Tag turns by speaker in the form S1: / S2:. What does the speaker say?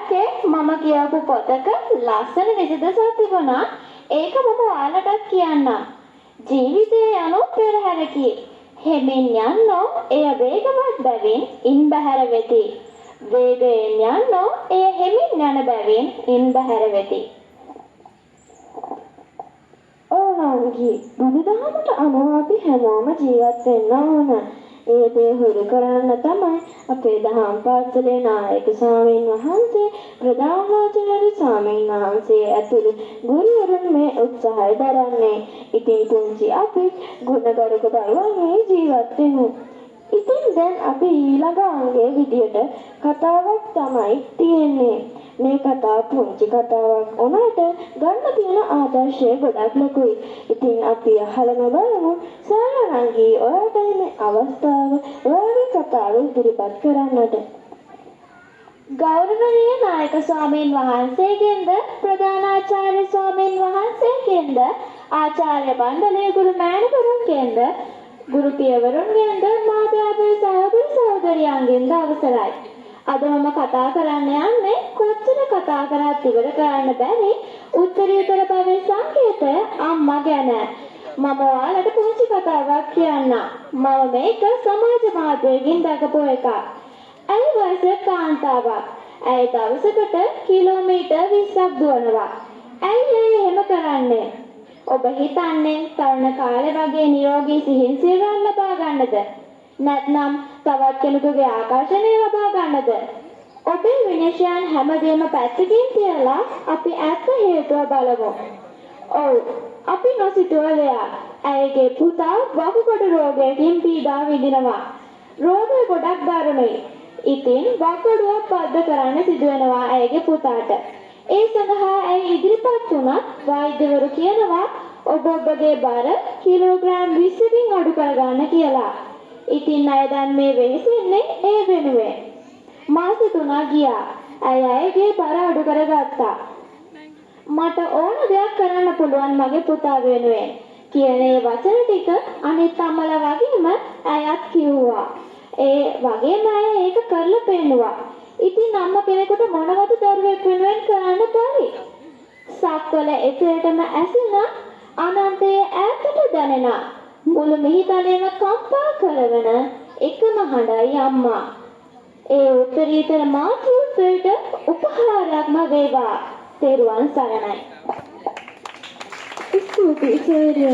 S1: දැක්කේ මම කියපු පොතක ලස්සන විසඳසක් තිබුණා. ඒක මම ඔයාලටත් කියන්නම්. ජීවිතය යනු පෙරහැරකි. හෙමින් යන්නෝ එය වේගවත් බැවින් ඉන් බැහැර වෙති. වේගයෙන් යන්නෝ එය හෙමින් යන බැවින් ඉන් බැහැර වෙති.
S2: ඕනංගි බුදුදහමට අනුව අපි හැමෝම ජීවත් වෙන්න ඕන. ඒ දේ හුරු කරන්න තමයි අපේ දහම් පාසලේ නායක ස්වාමීන් වහන්සේ ප්‍රධානාචාර්ය ස්වාමීන් වහන්සේ ඇතුළු ගුරුවරුන් මේ උත්සාහය දරන්නේ. ඉතින් පුංචි අපි ගුණගරුක දරුවන් ජීවත් වෙමු. ඉතින් දැන් අපි ඊළඟ අංගයේ විදියට කතාවක් තමයි තියෙන්නේ. මේ කතාව පුංචි කතාවක් වුණාට ගන්න තියෙන ආදර්ශය ගොඩක් ලොකුයි. ඉතින් අපි අහලම බලමු සාරාංගී ඔයාලට මේ අවස්ථාව ඔයාගේ කතාව ඉදිරිපත් කරන්නට.
S1: ගෞරවනීය නායක ස්වාමීන් වහන්සේගෙන්ද ප්‍රධානාචාර්ය ස්වාමීන් වහන්සේගෙන්ද ආචාර්ය මණ්ඩලයේ ගුරු මෑණිවරුන්ගෙන්ද ගුරු පියවරුන්ගෙන්ද මාධ්‍යාපේ සහෝදර සහෝදරියන්ගෙන්ද අවසරයි. අද මම කතා කරන්න යන්නේ කොච්චර කතා කරත් ඉවර කරන්න බැරි උත්තරීතර භවයේ සංකේතය අම්මා ගැන. මම ඔයාලට පුංචි කතාවක් කියන්නම්. මම මේක සමාජ මාධ්‍යයෙන් දැකපු එකක්. ඇයි වයසක කාන්තාවක්. ඇයි දවසකට කිලෝමීටර් 20ක් දුවනවා. ඇයි එහෙම කරන්නේ? ඔබ හිතන්නේ තරුණ කාලේ වගේ නිරෝගී සිහින් සිරවල් ලබා ගන්නද? නැත්නම් තවත් කෙනෙකුගේ ආකර්ෂණය ලබා ගන්නද? ඔබේ විනිශ්චයන් හැමදේම පැත්තකින් තියලා අපි ඇත්ත හේතුව බලමු. ඔව්, අපි නොසිතුව දෙයක්. ඇයගේ පුතා වකුගඩු රෝගයකින් පීඩා විඳිනවා. රෝගය ගොඩක් දරුණුයි. ඉතින් වකුගඩුවක් බද්ධ කරන්න සිදු වෙනවා ඇයගේ පුතාට. ඒ සඳහා ඇය ඉදිරිපත් වුණත් වෛද්‍යවරු කියනවා ඔබගේ බර කිලෝග්‍රෑම් 20කින් අඩු කරගන්න කියලා. ඉතින් අය දැන් මේ වෙහෙසෙන්නේ ඒ වෙනුවෙන්. මාස 3ක් ගියා. ඇයගේ බර අඩු කරගත්තා. මට ඕන දෙයක් කරන්න පුළුවන් මගේ පුතා වෙනුවෙන් කියන ඒ වචන ටික අනිත් අම්මලා වගේම ඇයත් කිව්වා. ඒ වගේම අය ඒක කරලා පෙන්නුවා. ඉතින් අම්මා කෙනෙකුට මොනවද දරුවෙක් වෙනුවෙන් කරන්න බැරි? සක්වල එතෙටම ඇසෙන අනන්තයේ ඈතට දැනෙන මුළු මිහිතලේම කම්පා කරවන එකම හඬයි අම්මා. ඒ උත්තරීතර මාතෘත්වයට උපහාරයක්ම වේවා. තෙරුවන් සරණයි.
S2: ස්තුතියි සර්ය.